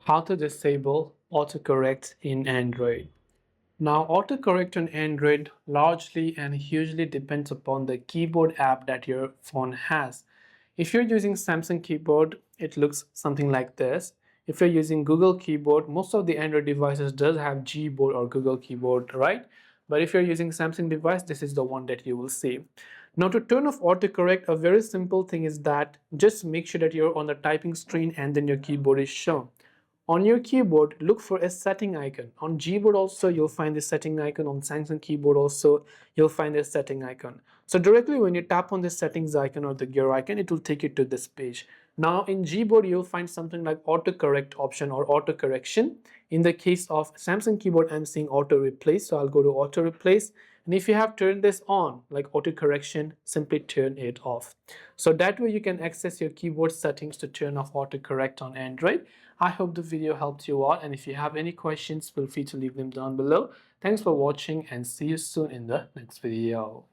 How to disable autocorrect in Android. Now, autocorrect on Android largely and hugely depends upon the keyboard app that your phone has. If you're using Samsung keyboard, it looks something like this. If you're using Google keyboard, most of the Android devices does have Gboard or Google keyboard, right? But if you're using Samsung device, this is the one that you will see. Now, to turn off autocorrect, a very simple thing is that just make sure that you're on the typing screen and then your keyboard is shown. On your keyboard, look for a setting icon. On Gboard also, you'll find the setting icon. On Samsung keyboard also, you'll find a setting icon. So directly when you tap on the settings icon or the gear icon, it will take you to this page. Now in Gboard, you'll find something like autocorrect option or auto correction. In the case of Samsung keyboard, I'm seeing auto replace. So I'll go to auto replace. And if you have turned this on, like auto correction, simply turn it off. So that way you can access your keyboard settings to turn off autocorrect on Android. I hope the video helped you out, and if you have any questions, feel free to leave them down below. Thanks for watching and see you soon in the next video.